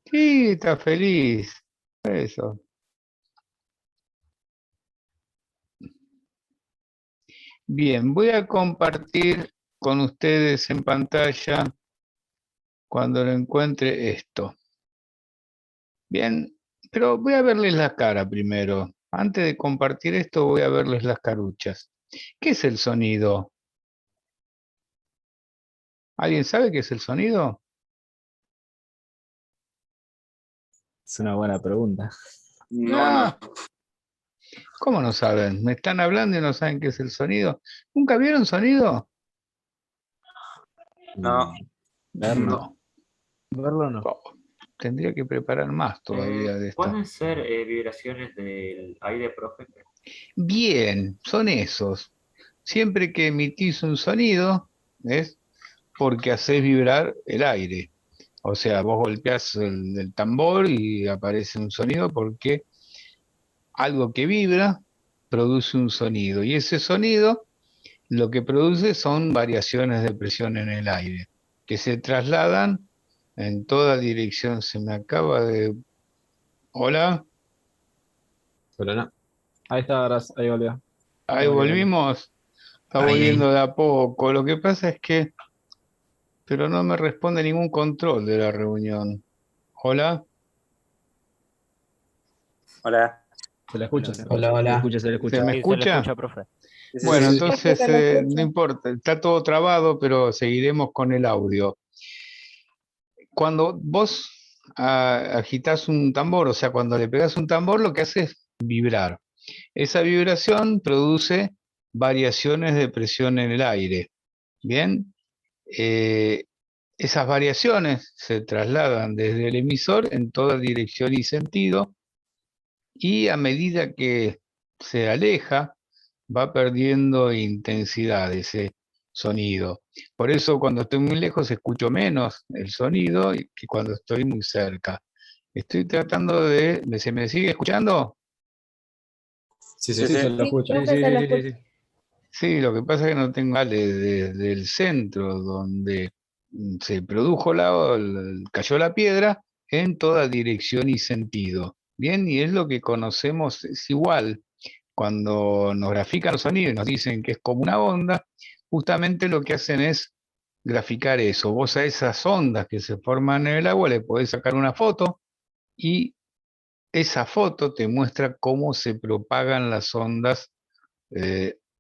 Sí, está feliz. Eso. Bien, voy a compartir con ustedes en pantalla cuando lo encuentre esto. Bien, pero voy a verles la cara primero. Antes de compartir esto, voy a verles las caruchas. ¿Qué es el sonido? ¿Alguien sabe qué es el sonido? Es una buena pregunta. No. ¿Cómo no saben? Me están hablando y no saben qué es el sonido. ¿Nunca vieron sonido? No. Ver no. No. Verlo no. Oh, tendría que preparar más todavía de esto. ¿Pueden ser vibraciones del aire, profe? Bien, son esos. Siempre que emitís un sonido, es porque haces vibrar el aire. O sea, vos golpeás el tambor y aparece un sonido porque algo que vibra produce un sonido. Y ese sonido lo que produce son variaciones de presión en el aire, que se trasladan en toda dirección. Se me acaba de... Hola, Pero no. Ahí está, ahí volvió. ahí Ahí volvió, volvió. volvimos. Está Ahí. volviendo de a poco. Lo que pasa es que, pero no me responde ningún control de la reunión. Hola, Hola. Se le escucha, Hola, se le hola. escucha, se le ¿se escucha. me Sí, se le escucha? escucha, profe. Bueno, Sí, sí. entonces Se lo no escucha. importa, está todo trabado, pero seguiremos con el audio. Cuando vos agitás un tambor, o sea, cuando le pegás un tambor, lo que hace es vibrar. Esa vibración produce variaciones de presión en el aire. Bien, Eh, esas variaciones se trasladan desde el emisor en toda dirección y sentido, y a medida que se aleja, va perdiendo intensidad ese sonido. Por eso cuando estoy muy lejos escucho menos el sonido que cuando estoy muy cerca. Estoy tratando de... ¿Se me sigue escuchando? Sí, Sí, sí, se sí. lo Sí, escucha. profe, se lo Sí, escucha. sí. Sí, lo que pasa es que no tengo ale desde el centro donde se produjo cayó la piedra en toda dirección y sentido. Bien, y es lo que conocemos, es igual. Cuando nos grafican los sonidos y nos dicen que es como una onda, justamente lo que hacen es graficar eso. Vos a esas ondas que se forman en el agua le podés sacar una foto y esa foto te muestra cómo se propagan las ondas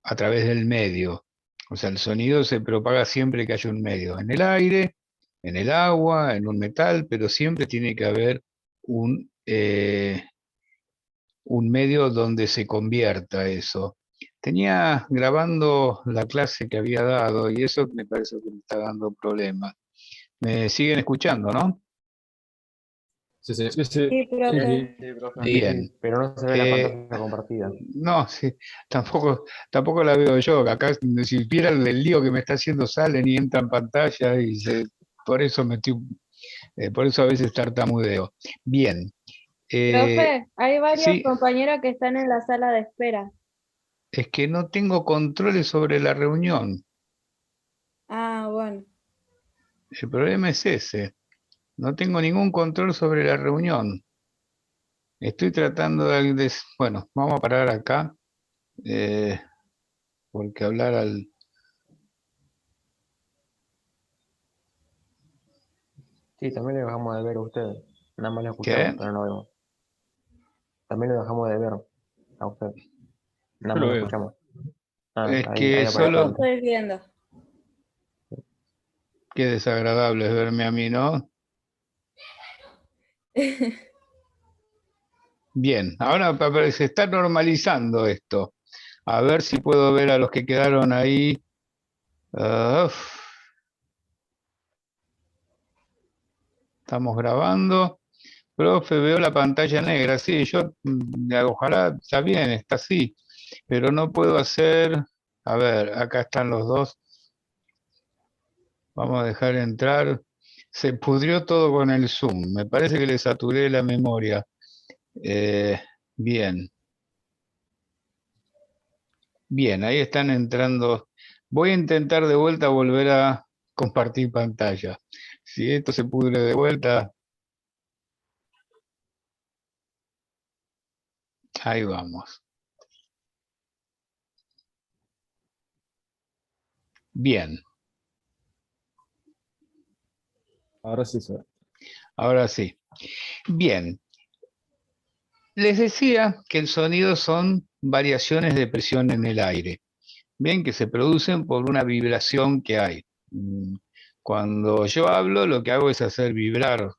a través del medio. O sea, el sonido se propaga siempre que haya un medio, en el aire, en el agua, en un metal, pero siempre tiene que haber un medio donde se convierta eso. Tenía grabando la clase que había dado y eso me parece que me está dando problemas. ¿Me siguen escuchando, no? Sí, sí, sí, sí. Sí, profe. Sí, profe. Bien. Pero no se ve la pantalla compartida. No, sí, tampoco la veo yo. Acá, si vieran el lío que me está haciendo, salen y entran pantalla por eso por eso a veces tartamudeo. Bien, Profe, hay varios sí, compañeros que están en la sala de espera. es que no tengo controles sobre la reunión. Ah, bueno. El problema es ese. No tengo ningún control sobre la reunión. Estoy tratando bueno, vamos a parar acá, eh, porque hablar al... Sí, también le dejamos de ver a ustedes. Nada más lo escuchamos, ¿Qué? pero no vemos. También lo dejamos de ver a usted. Nada Yo más lo lo veo. escuchamos. Ah, Es ahí que Yo aparece lo solo... antes. estoy viendo. Qué desagradable es verme a mí, ¿no? Bien, ahora se está normalizando esto. A ver si puedo ver a los que quedaron ahí. Uf, estamos grabando. Profe, veo la pantalla negra. Sí, ojalá está bien, está así. Pero no puedo hacer. A ver, acá están los dos. Vamos a dejar entrar. Se pudrió todo con el Zoom. Me parece que le saturé la memoria. Eh, bien. Bien, ahí están entrando. Voy a intentar de vuelta volver a compartir pantalla. Si esto se pudre de vuelta, ahí vamos. Bien, Ahora sí se ve. ahora sí. Bien, les decía que el sonido son variaciones de presión en el aire. Bien, que se producen por una vibración que hay. Cuando yo hablo, lo que hago es hacer vibrar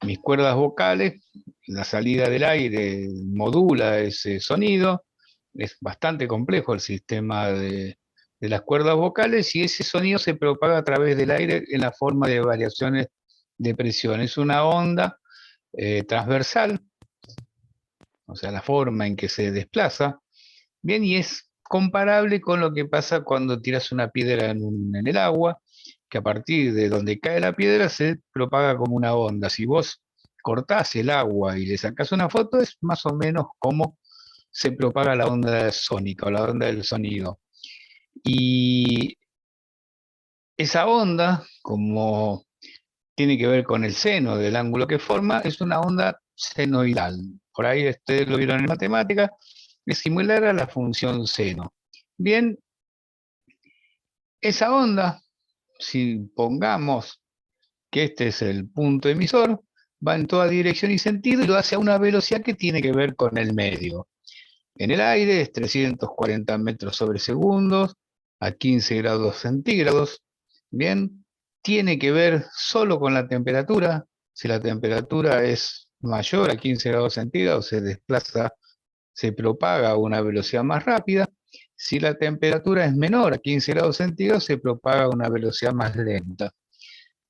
mis cuerdas vocales, la salida del aire modula ese sonido, es bastante complejo el sistema de las cuerdas vocales y ese sonido se propaga a través del aire en la forma de variaciones de presión. Es una onda transversal, o sea, la forma en que se desplaza, bien, y es comparable con lo que pasa cuando tiras una piedra en el agua, que a partir de donde cae la piedra se propaga como una onda. Si vos cortás el agua y le sacás una foto, es más o menos como se propaga la onda sónica o la onda del sonido. Y esa onda, como tiene que ver con el seno del ángulo que forma, es una onda senoidal. Por ahí ustedes lo vieron en matemática, es similar a la función seno. Bien, esa onda, si pongamos que este es el punto emisor, va en toda dirección y sentido y lo hace a una velocidad que tiene que ver con el medio. En el aire es 340 metros sobre segundos a 15 grados centígrados. Bien, tiene que ver solo con la temperatura. Si la temperatura es mayor a 15 grados centígrados, se desplaza, se propaga a una velocidad más rápida. Si la temperatura es menor a 15 grados centígrados, se propaga a una velocidad más lenta.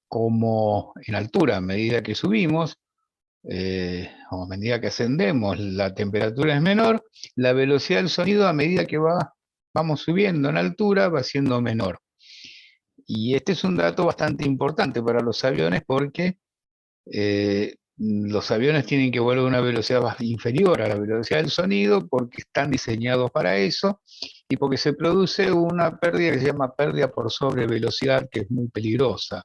Como en altura, a medida que subimos, o a medida que ascendemos, la temperatura es menor, la velocidad del sonido a medida que vamos subiendo en altura va siendo menor. Y este es un dato bastante importante para los aviones porque los aviones tienen que volar a una velocidad inferior a la velocidad del sonido porque están diseñados para eso y porque se produce una pérdida que se llama pérdida por sobrevelocidad, que es muy peligrosa.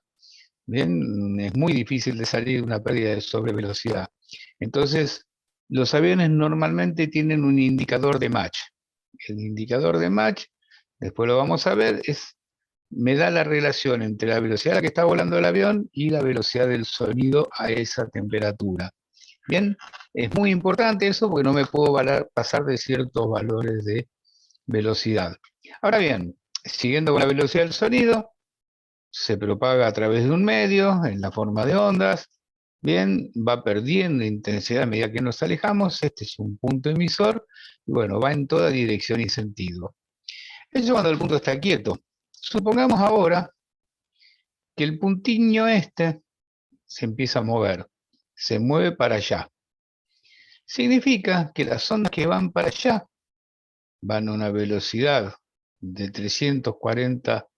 Bien, es muy difícil de salir de una pérdida de sobrevelocidad. Entonces, los aviones normalmente tienen un indicador de Mach. El indicador de Mach, después lo vamos a ver, me da la relación entre la velocidad a la que está volando el avión y la velocidad del sonido a esa temperatura. Bien, es muy importante eso porque no me puedo pasar de ciertos valores de velocidad. Ahora bien, siguiendo con la velocidad del sonido, se propaga a través de un medio, en la forma de ondas, bien, va perdiendo intensidad a medida que nos alejamos, este es un punto emisor, y bueno, va en toda dirección y sentido. Eso cuando el punto está quieto. Supongamos ahora que el puntiño este se empieza a mover, se mueve para allá. Significa que las ondas que van para allá van a una velocidad de 340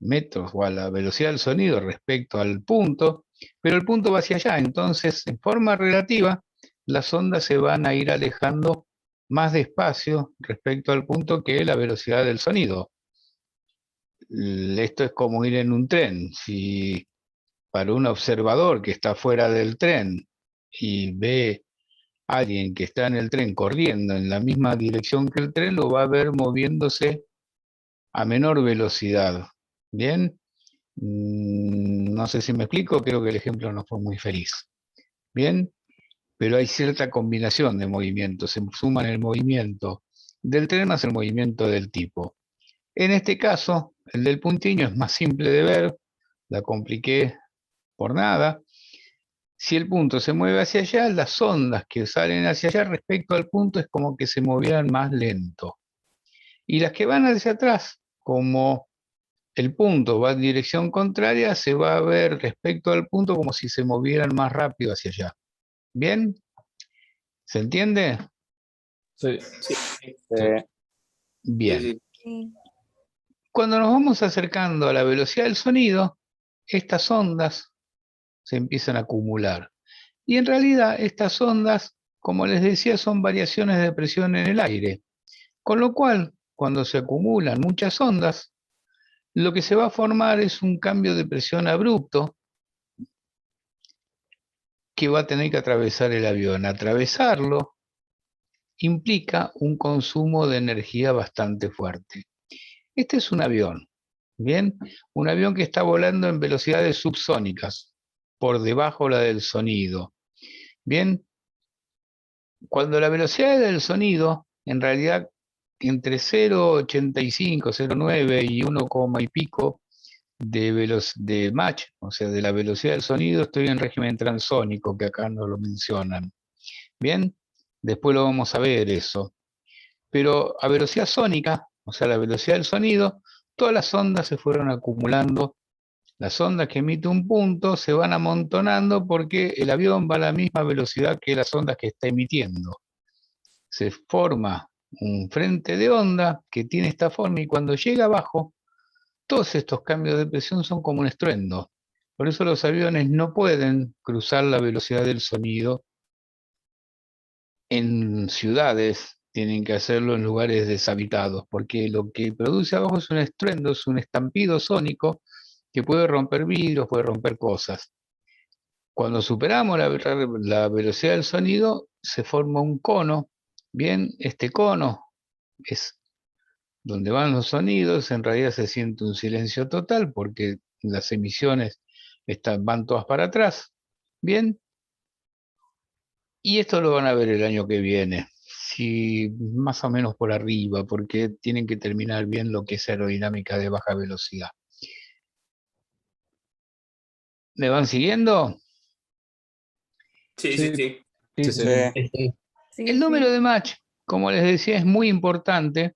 metros o a la velocidad del sonido respecto al punto, pero el punto va hacia allá, entonces en forma relativa las ondas se van a ir alejando más despacio respecto al punto que la velocidad del sonido. Esto es como ir en un tren. Si para un observador que está fuera del tren y ve a alguien que está en el tren corriendo en la misma dirección que el tren, lo va a ver moviéndose a menor velocidad. ¿Bien? No sé si me explico, creo que el ejemplo no fue muy feliz. Bien, pero hay cierta combinación de movimientos, se suman el movimiento del tren más el movimiento del tipo. En este caso, el del puntiño es más simple de ver, la compliqué por nada. Si el punto se mueve hacia allá, las ondas que salen hacia allá respecto al punto es como que se movieran más lento. Y las que van hacia atrás, como el punto va en dirección contraria, se va a ver respecto al punto como si se movieran más rápido hacia allá. ¿Bien? ¿Se entiende? Sí. Bien. Sí, Sí. Cuando nos vamos acercando a la velocidad del sonido, estas ondas se empiezan a acumular. Y en realidad estas ondas, como les decía, son variaciones de presión en el aire. Con lo cual, cuando se acumulan muchas ondas, lo que se va a formar es un cambio de presión abrupto que va a tener que atravesar el avión. Atravesarlo implica un consumo de energía bastante fuerte. Este es un avión, ¿bien? Un avión que está volando en velocidades subsónicas, por debajo la del sonido. Bien, cuando la velocidad del sonido, en realidad, entre 0,85, 0,9 y 1, y pico de Mach, o sea, de la velocidad del sonido, estoy en régimen transónico, que acá no lo mencionan. Bien, después lo vamos a ver eso. Pero a velocidad sónica, o sea, la velocidad del sonido, todas las ondas se fueron acumulando. Las ondas que emite un punto se van amontonando porque el avión va a la misma velocidad que las ondas que está emitiendo. Se forma un frente de onda que tiene esta forma y cuando llega abajo, todos estos cambios de presión son como un estruendo. Por eso los aviones no pueden cruzar la velocidad del sonido en ciudades, tienen que hacerlo en lugares deshabitados, porque lo que produce abajo es un estruendo, es un estampido sónico que puede romper vidrios, puede romper cosas. Cuando superamos la velocidad del sonido, se forma un cono. Bien, este cono es donde van los sonidos, en realidad se siente un silencio total porque las emisiones van todas para atrás. Bien, y esto lo van a ver el año que viene, si más o menos por arriba, porque tienen que terminar bien lo que es aerodinámica de baja velocidad. ¿Me van siguiendo? Sí, Sí, sí, sí. sí, Sí. sí. Sí, El número sí. de Mach, como les decía, es muy importante.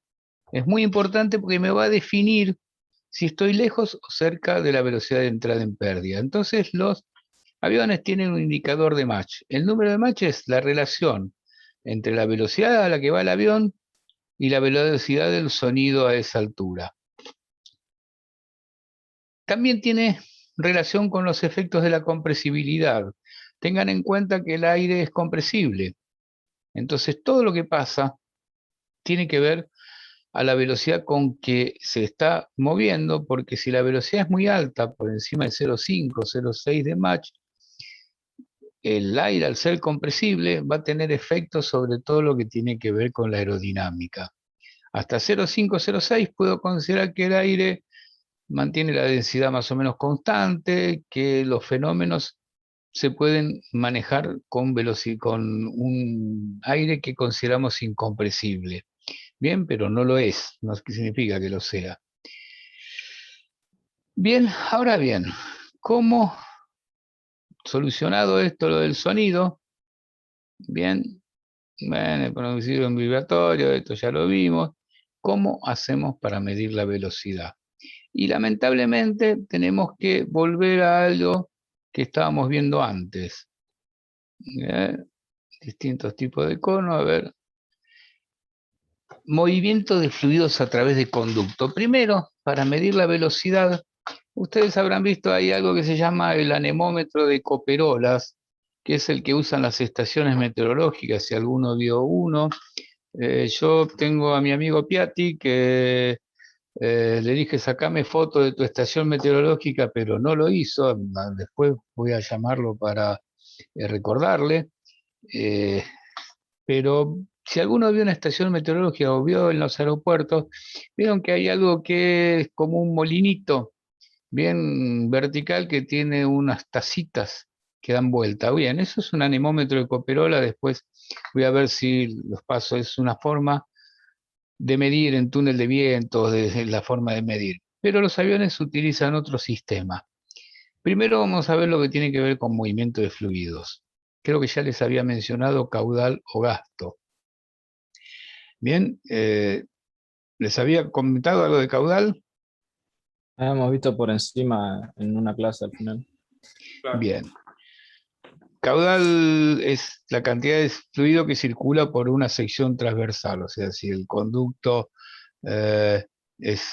Es muy importante porque me va a definir si estoy lejos o cerca de la velocidad de entrada en pérdida. Entonces los aviones tienen un indicador de Mach. El número de Mach es la relación entre la velocidad a la que va el avión y la velocidad del sonido a esa altura. También tiene relación con los efectos de la compresibilidad. Tengan en cuenta que el aire es compresible. Entonces todo lo que pasa tiene que ver a la velocidad con que se está moviendo, porque si la velocidad es muy alta, por encima de 0,5, 0,6 de Mach, el aire al ser compresible va a tener efectos sobre todo lo que tiene que ver con la aerodinámica. Hasta 0,5, 0,6 puedo considerar que el aire mantiene la densidad más o menos constante, que los fenómenos se pueden manejar con un aire que consideramos incompresible. Bien, pero no lo es, no significa que lo sea. Bien, ahora bien, ¿cómo solucionado esto lo del sonido? Bien, bueno, el producido en vibratorio, esto ya lo vimos. ¿Cómo hacemos para medir la velocidad? Y lamentablemente tenemos que volver a algo que estábamos viendo antes. Distintos tipos de conos, a ver. Movimiento de fluidos a través de conducto. Primero, para medir la velocidad, ustedes habrán visto ahí algo que se llama el anemómetro de Coperolas, que es el que usan las estaciones meteorológicas, si alguno vio uno. Yo tengo a mi amigo Piatti que le dije, sacame foto de tu estación meteorológica, pero no lo hizo. Después voy a llamarlo para recordarle. Eh, pero si alguno vio una estación meteorológica o vio en los aeropuertos, vieron que hay algo que es como un molinito bien vertical que tiene unas tacitas que dan vuelta. Bien, eso es un anemómetro de Coperola. Después voy a ver si los paso. Es una forma de medir en túnel de vientos, de la forma de medir. Pero los aviones utilizan otro sistema. Primero vamos a ver lo que tiene que ver con movimiento de fluidos. Creo que ya les había mencionado caudal o gasto. Bien, les había comentado algo de caudal. Habíamos visto por encima en una clase al final. Claro. Bien, caudal es la cantidad de fluido que circula por una sección transversal, o sea, si el conducto eh, es...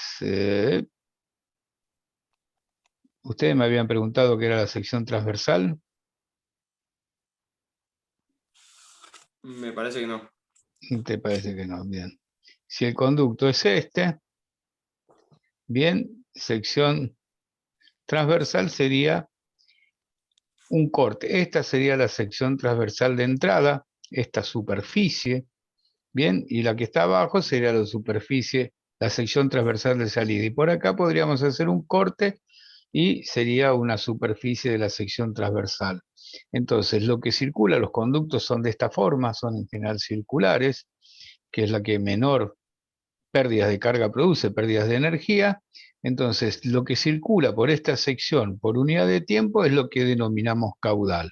ustedes me habían preguntado qué era la sección transversal. Me parece que no. ¿Te parece que no? Bien. Si el conducto es este, bien, sección transversal sería un corte. Esta sería la sección transversal de entrada, esta superficie, bien, y la que está abajo sería la superficie, la sección transversal de salida. Y por acá podríamos hacer un corte y sería una superficie de la sección transversal. Entonces, lo que circula, los conductos son de esta forma, son en general circulares, que es la que menor pérdidas de carga produce, pérdidas de energía. Entonces, lo que circula por esta sección por unidad de tiempo es lo que denominamos caudal.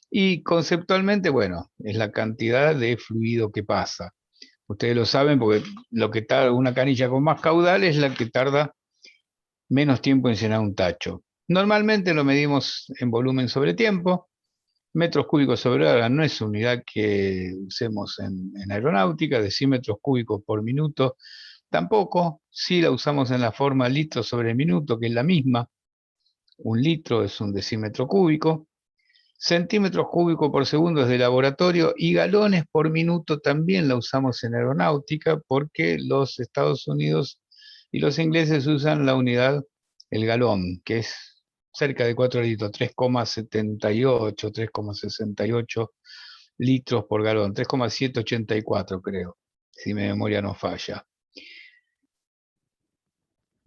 Y conceptualmente, bueno, es la cantidad de fluido que pasa. Ustedes lo saben porque lo que tarda una canilla con más caudal es la que tarda menos tiempo en llenar un tacho. Normalmente lo medimos en volumen sobre tiempo. Metros cúbicos sobre hora no es unidad que usemos en aeronáutica, decímetros cúbicos por minuto tampoco. Sí la usamos en la forma litro sobre minuto, que es la misma. Un litro es un decímetro cúbico. Centímetros cúbicos por segundo es de laboratorio y galones por minuto también la usamos en aeronáutica porque los Estados Unidos y los ingleses usan la unidad, el galón, que es cerca de 4 litros, 3,78, 3,68 litros por galón, 3,784 creo, si mi memoria no falla.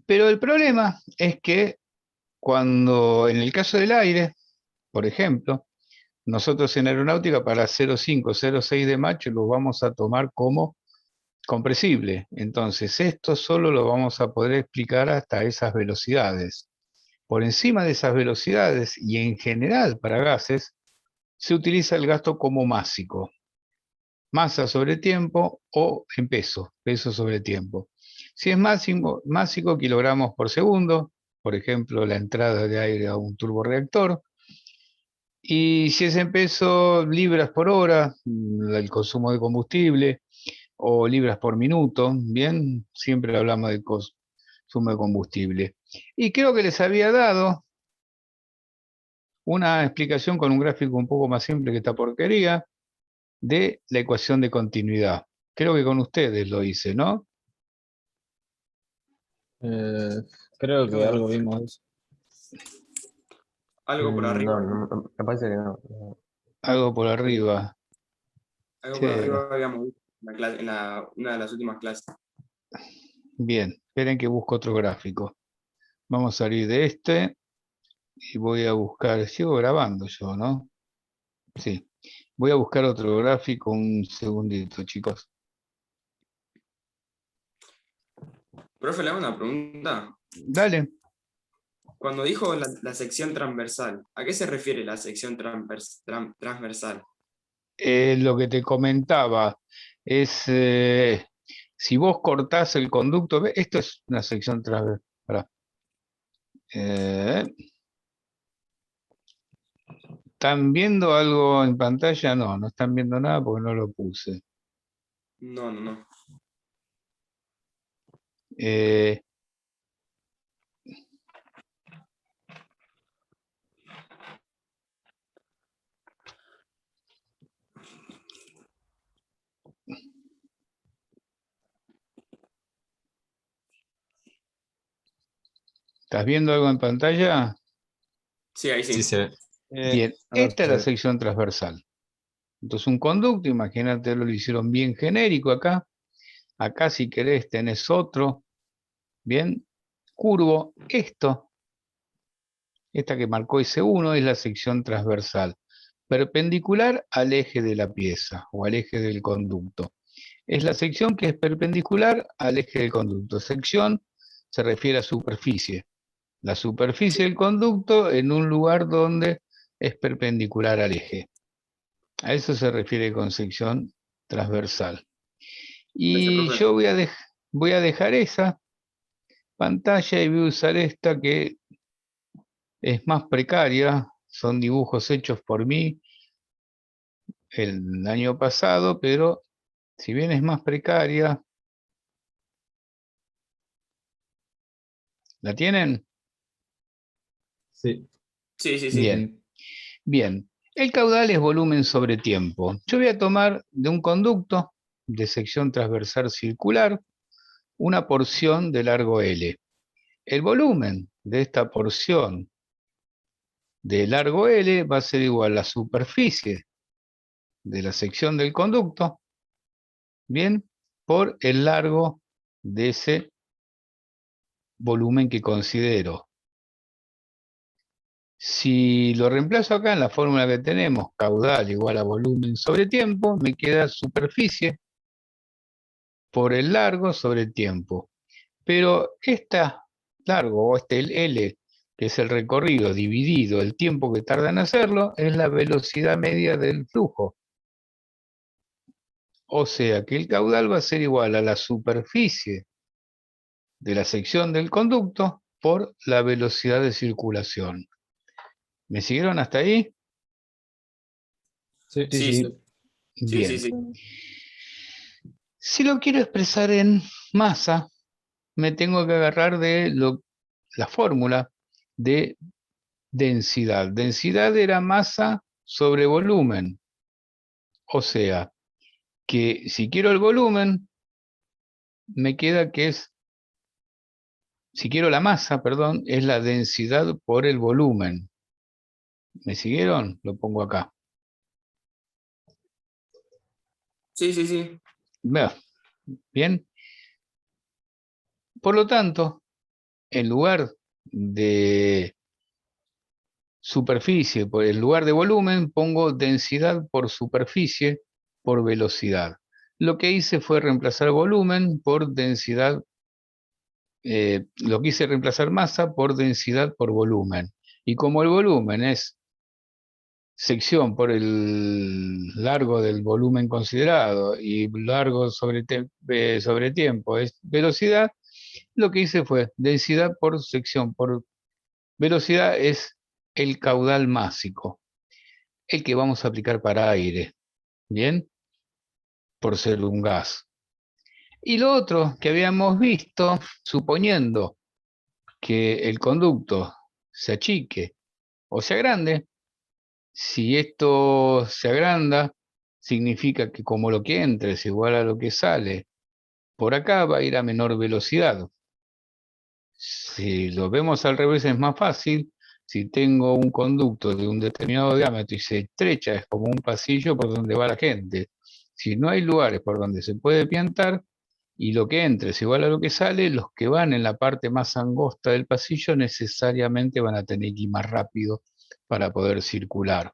Pero el problema es que cuando, en el caso del aire, por ejemplo, nosotros en aeronáutica para 0,5, 0,6 de Mach los vamos a tomar como compresible. Entonces, esto solo lo vamos a poder explicar hasta esas velocidades. Por encima de esas velocidades y en general para gases, se utiliza el gasto como másico. Masa sobre tiempo o en peso, peso sobre tiempo. Si es másico, kilogramos por segundo, por ejemplo, la entrada de aire a un turborreactor. Y si es en peso, libras por hora, el consumo de combustible, o libras por minuto, bien, siempre hablamos de consumo de combustible. Y creo que les había dado una explicación con un gráfico un poco más simple que esta porquería, de la ecuación de continuidad. Creo que con ustedes lo hice, ¿no? Creo que algo vimos de eso. Algo por arriba. No, me parece que no. Algo por arriba. Algo Sí. por arriba habíamos visto en una de las últimas clases. Bien, esperen que busco otro gráfico. Vamos a salir de este y voy a buscar, sigo grabando yo, ¿no? Sí, voy a buscar otro gráfico, un segundito, chicos. Profe, le hago una pregunta. Dale. Cuando dijo la sección transversal, ¿a qué se refiere la sección transversal? Lo que te comentaba es, si vos cortás el conducto, esto es una sección transversal. ¿Están viendo algo en pantalla? No, no están viendo nada porque no lo puse. No. ¿Estás viendo algo en pantalla? Sí, ahí sí. Sí se ve. Bien, a ver, esta es la sección transversal. Entonces un conducto, imagínate, lo hicieron bien genérico acá. Acá si querés tenés otro, bien, curvo. Esta que marcó S1 es la sección transversal, perpendicular al eje de la pieza o al eje del conducto. Es la sección que es perpendicular al eje del conducto. Sección se refiere a superficie. La superficie del conducto en un lugar donde es perpendicular al eje. A eso se refiere con sección transversal. Y Profe. yo voy a dejar esa pantalla y voy a usar esta que es más precaria. Son dibujos hechos por mí el año pasado, pero si bien es más precaria, ¿la tienen? Sí. Sí. Bien, bien. El caudal es volumen sobre tiempo. Yo voy a tomar de un conducto de sección transversal circular una porción de largo L. el volumen de esta porción de largo L va a ser igual a la superficie de la sección del conducto, bien, por el largo de ese volumen que considero. Si lo reemplazo acá en la fórmula que tenemos, caudal igual a volumen sobre tiempo, me queda superficie por el largo sobre el tiempo. Pero esta largo, o este L, que es el recorrido dividido el tiempo que tarda en hacerlo, es la velocidad media del flujo. O sea que el caudal va a ser igual a la superficie de la sección del conducto por la velocidad de circulación. ¿Me siguieron hasta ahí? Sí. Sí, sí. Sí, Bien. sí, sí. Si lo quiero expresar en masa, me tengo que agarrar de la fórmula de densidad. Densidad era masa sobre volumen. O sea, que si quiero el volumen, me queda que es, si quiero la masa, perdón, es la densidad por el volumen. ¿Me siguieron? Lo pongo acá. Sí, sí, sí. Bien. Por lo tanto, en lugar de superficie, en lugar de volumen, pongo densidad por superficie por velocidad. Lo que hice fue reemplazar volumen por densidad, lo que hice reemplazar masa por densidad por volumen. Y como el volumen es sección por el largo del volumen considerado y largo sobre tiempo es velocidad, lo que hice fue densidad por sección por velocidad es el caudal másico, el que vamos a aplicar para aire, ¿bien? Por ser un gas. Y lo otro que habíamos visto, suponiendo que el conducto se achique o se agrande, si esto se agranda, significa que como lo que entra es igual a lo que sale, por acá va a ir a menor velocidad. Si lo vemos al revés es más fácil. Si tengo un conducto de un determinado diámetro y se estrecha, es como un pasillo por donde va la gente. Si no hay lugares por donde se puede piantar y lo que entra es igual a lo que sale, los que van en la parte más angosta del pasillo necesariamente van a tener que ir más rápido para poder circular.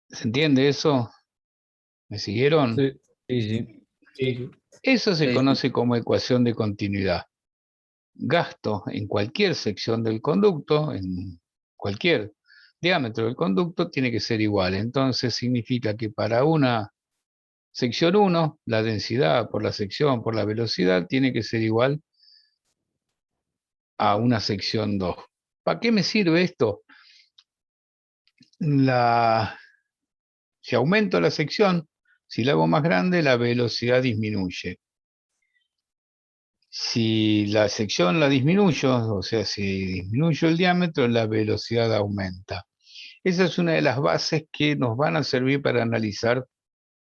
¿Se entiende eso? ¿Me siguieron? Sí, sí. Sí. Eso se Sí. conoce como ecuación de continuidad. Gasto en cualquier sección del conducto, en cualquier diámetro del conducto, tiene que ser igual. Entonces significa que para una sección 1, la densidad por la sección por la velocidad tiene que ser igual a una sección 2. ¿Para qué me sirve esto? Si aumento la sección, si la hago más grande, la velocidad disminuye. Si la sección la disminuyo, o sea, si disminuyo el diámetro, la velocidad aumenta. Esa es una de las bases que nos van a servir para analizar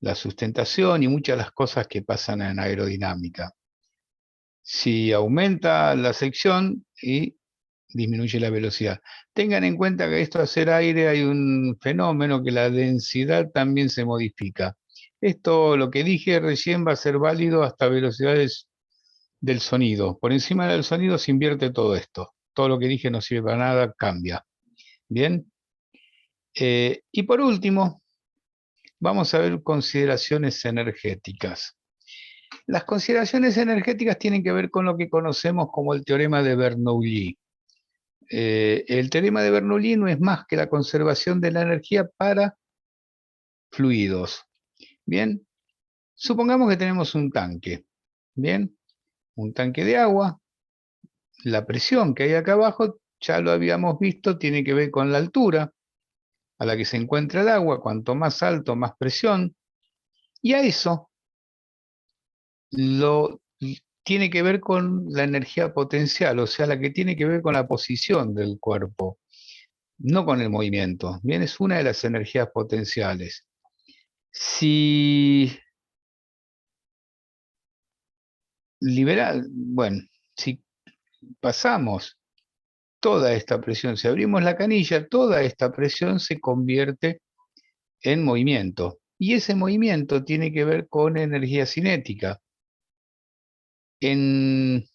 la sustentación y muchas de las cosas que pasan en aerodinámica. Si aumenta la sección y disminuye la velocidad. Tengan en cuenta que esto de hacer aire hay un fenómeno que la densidad también se modifica. Esto, lo que dije recién, va a ser válido hasta velocidades del sonido. Por encima del sonido se invierte todo esto. Todo lo que dije no sirve para nada, cambia. Bien. Y por último, vamos a ver consideraciones energéticas. Las consideraciones energéticas tienen que ver con lo que conocemos como el teorema de Bernoulli. El teorema de Bernoulli no es más que la conservación de la energía para fluidos. Bien, supongamos que tenemos un tanque. Bien, un tanque de agua. La presión que hay acá abajo, ya lo habíamos visto, tiene que ver con la altura a la que se encuentra el agua. Cuanto más alto, más presión. Y a eso lo tiene que ver con la energía potencial, o sea, la que tiene que ver con la posición del cuerpo, no con el movimiento. Bien, es una de las energías potenciales. Si bueno, si pasamos toda esta presión, si abrimos la canilla, toda esta presión se convierte en movimiento. Y ese movimiento tiene que ver con energía cinética. En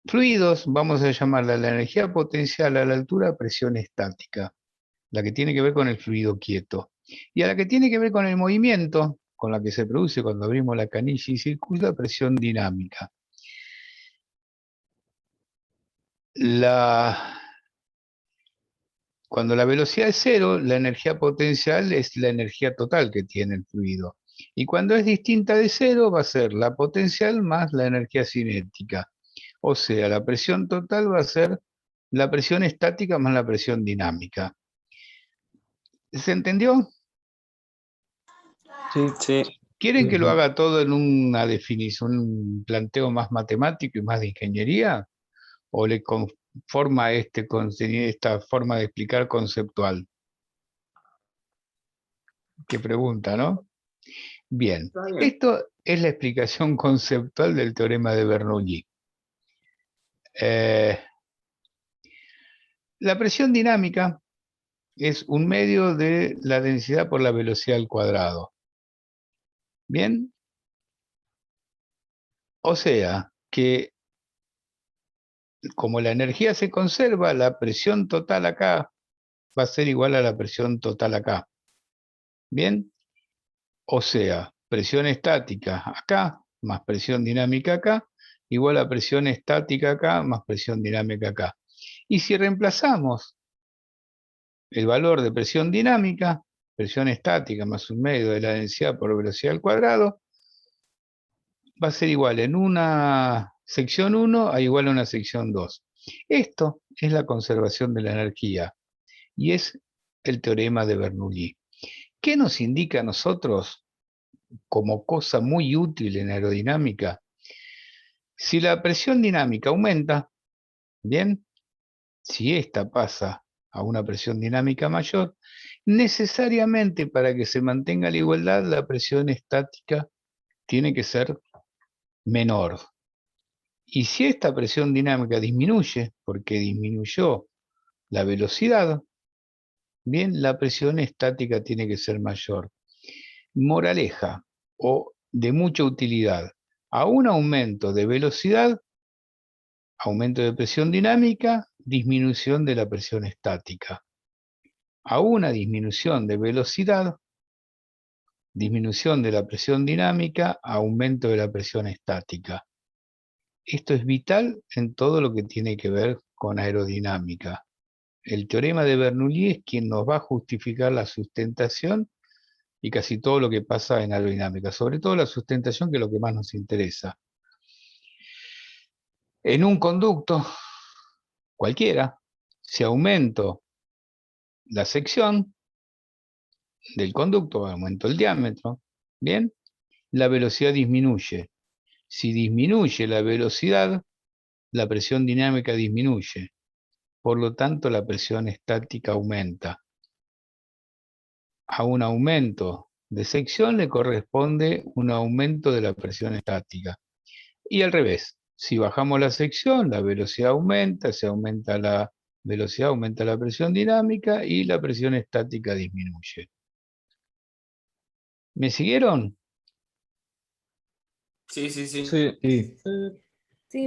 fluidos vamos a llamarla la energía potencial a la altura presión estática, la que tiene que ver con el fluido quieto. Y a la que tiene que ver con el movimiento, con la que se produce cuando abrimos la canilla y circula, presión dinámica. Cuando la velocidad es cero, la energía potencial es la energía total que tiene el fluido. Y cuando es distinta de cero, va a ser la potencial más la energía cinética. O sea, la presión total va a ser la presión estática más la presión dinámica. ¿Se entendió? Sí. ¿Quieren que lo haga todo en una definición, un planteo más matemático y más de ingeniería? ¿O le conforma esta forma de explicar conceptual? Qué pregunta, ¿no? Bien, Está bien. esto es la explicación conceptual del teorema de Bernoulli. La presión dinámica es un medio de la densidad por la velocidad al cuadrado. ¿Bien? O sea, que como la energía se conserva, la presión total acá va a ser igual a la presión total acá. ¿Bien? O sea, presión estática acá más presión dinámica acá, igual a presión estática acá más presión dinámica acá. Y si reemplazamos el valor de presión dinámica, presión estática más un medio de la densidad por velocidad al cuadrado, va a ser igual en una sección 1 a igual a una sección 2. Esto es la conservación de la energía y es el teorema de Bernoulli. ¿Qué nos indica a nosotros como cosa muy útil en aerodinámica? Si la presión dinámica aumenta, bien, si esta pasa a una presión dinámica mayor, necesariamente para que se mantenga la igualdad, la presión estática tiene que ser menor. Y si esta presión dinámica disminuye, porque disminuyó la velocidad, bien, la presión estática tiene que ser mayor. Moraleja, o de mucha utilidad, a un aumento de velocidad, aumento de presión dinámica, disminución de la presión estática. A una disminución de velocidad, disminución de la presión dinámica, aumento de la presión estática. Esto es vital en todo lo que tiene que ver con aerodinámica. El teorema de Bernoulli es quien nos va a justificar la sustentación y casi todo lo que pasa en aerodinámica, sobre todo la sustentación, que es lo que más nos interesa. En un conducto cualquiera, si aumento la sección del conducto, aumento el diámetro, ¿bien? La velocidad disminuye. Si disminuye la velocidad, la presión dinámica disminuye. Por lo tanto, la presión estática aumenta. A un aumento de sección le corresponde un aumento de la presión estática. Y al revés, si bajamos la sección, la velocidad aumenta, se aumenta la velocidad, aumenta la presión dinámica y la presión estática disminuye. ¿Me siguieron? Sí. Sí. Sí,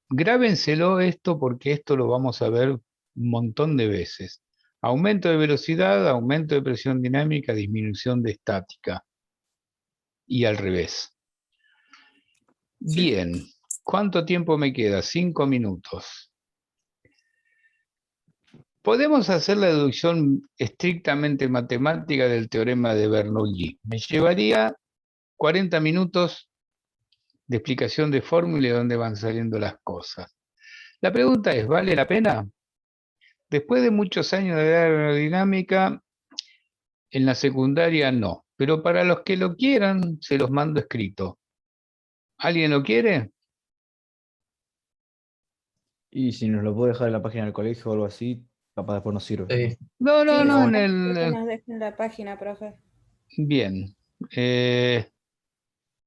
Grábenselo esto, porque esto lo vamos a ver un montón de veces. Aumento de velocidad, aumento de presión dinámica, disminución de estática. Y al revés. Sí. Bien, ¿cuánto tiempo me queda? 5 minutos. Podemos hacer la deducción estrictamente matemática del teorema de Bernoulli. Me llevaría 40 minutos de explicación de fórmula y de dónde van saliendo las cosas. La pregunta es, ¿vale la pena? Después de muchos años de aerodinámica, en la secundaria no. Pero para los que lo quieran, se los mando escrito. ¿Alguien lo quiere? Y si nos lo puede dejar en la página del colegio o algo así, capaz después nos sirve. Sí. No, sí, en que el... nos dejen la página, profe. Bien.